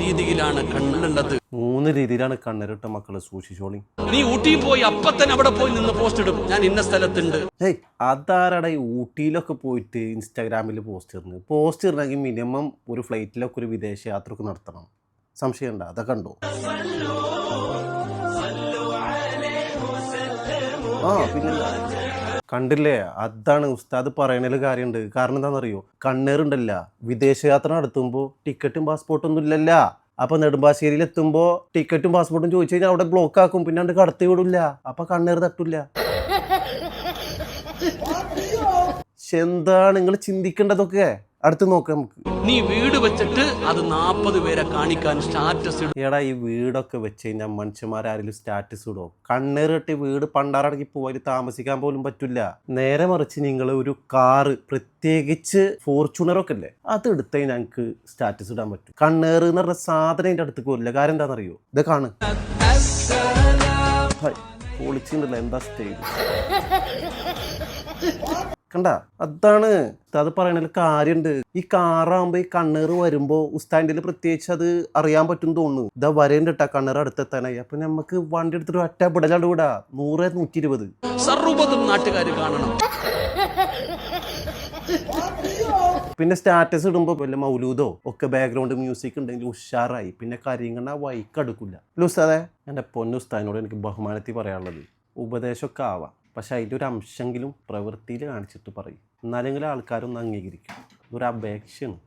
രീതിയിലാണ് കണ്ണുള്ളത്. 3 രീതിയിലാണ് കണ്ണരിട്ട മക്കള്, സൂക്ഷിച്ചോളി. നീ ഊട്ടി പോയി അപ്പൊ തന്നെ അവിടെ പോയി നിന്ന് പോസ്റ്റ് ഇടും, ഞാൻ ഇന്ന സ്ഥലത്തുണ്ട്. അതാരടാ ഈ ഊട്ടിയിലൊക്കെ പോയിട്ട് ഇൻസ്റ്റാഗ്രാമിൽ പോസ്റ്റ് ഇടണമെങ്കിൽ മിനിമം ഒരു ഫ്ലൈറ്റിലൊക്കെ ഒരു വിദേശ യാത്രയൊക്കെ നടത്തണം. സംശയം ഉണ്ടോ? അതൊക്കെ കണ്ടോ? പിന്നെ കണ്ടില്ലേ? അതാണ് ഉസ്താദ് പറയണതിൽ കാര്യമുണ്ട്. കാരണം എന്താണെന്നറിയോ? കണ്ണേറുണ്ടല്ല, വിദേശയാത്ര നടത്തുമ്പോൾ ടിക്കറ്റും പാസ്പോർട്ടൊന്നും ഇല്ലല്ല. അപ്പൊ നെടുമ്പാശ്ശേരിയിൽ എത്തുമ്പോൾ ടിക്കറ്റും പാസ്പോർട്ടും ചോദിച്ചു കഴിഞ്ഞാൽ അവിടെ ബ്ലോക്ക് ആക്കും, പിന്നെ അത് കടത്തി വിടില്ല. അപ്പൊ കണ്ണേറ് തട്ടില്ല. എന്താണ് നിങ്ങൾ ചിന്തിക്കേണ്ടതൊക്കെ? അടുത്ത് നോക്കാം നമുക്ക്. നീ വീട് വെച്ചിട്ട് അത് 40 പേരെ കാണിക്കാൻ സ്റ്റാറ്റസ് ഇടും. എടാ, ഈ വീടൊക്കെ വെച്ച് കഴിഞ്ഞാൽ മനുഷ്യന്മാരാരെങ്കിലും സ്റ്റാറ്റസ് ഇടോ? കണ്ണേറിട്ട് വീട് പണ്ടാറടക്കി പോയി താമസിക്കാൻ പോലും പറ്റില്ല. നേരെ മറിച്ച് നിങ്ങൾ ഒരു കാറ്, പ്രത്യേകിച്ച് ഫോർച്യൂണറൊക്കെ അല്ലേ, അത് എടുത്തേ ഞങ്ങൾക്ക് സ്റ്റാറ്റസ് ഇടാൻ പറ്റും. കണ്ണേറ് എന്ന് പറഞ്ഞ സാധനം അതിൻ്റെ അടുത്തേക്ക് വരില്ല. കാര്യം എന്താണെന്നറിയോ? ഇത് കാണ്, പൊളിച്ചിട്ടുണ്ടല്ലോ. എന്താ സ്റ്റൈൽ കണ്ട? അതാണ് അത് പറയണതിൽ കാര്യമുണ്ട്. ഈ കാറാകുമ്പോ ഈ കണ്ണേറ് വരുമ്പോ ഉസ്താദിന്റെ പ്രത്യേകിച്ച് അത് അറിയാൻ പറ്റും തോന്നുന്നു. ഇതാ വരേണ്ടിട്ടാ കണ്ണേറ് അടുത്തെത്താനായി. അപ്പൊ നമുക്ക് വണ്ടി എടുത്തിട്ട് ഒറ്റ പിടലാണ്ട് വിടാ. 100, 120 സർവ്വതും നാട്ടുകാർ കാണണം. പിന്നെ സ്റ്റാറ്റസ് ഇടുമ്പോ വല്ല മൗലൂദോ ഒക്കെ ബാക്ക്ഗ്രൗണ്ട് മ്യൂസിക് ഉണ്ടെങ്കിൽ ഉഷാറായി. പിന്നെ കരിയങ്ങണ വൈക്കടുക്കില്ല. ഉസ്താദേ, എൻ്റെ പൊന്നുസ്താദിനോട് എനിക്ക് ബഹുമാനത്തിൽ പറയാനുള്ളത്, ഉപദേശമൊക്കെ ആവാം, പക്ഷെ അതിൻ്റെ ഒരു അംശമെങ്കിലും പ്രവൃത്തിയിൽ കാണിച്ചിട്ട് പറയും. എന്നാലെങ്കിലും ആൾക്കാരൊന്ന് അംഗീകരിക്കും. ഇതൊരു അപേക്ഷയാണ്.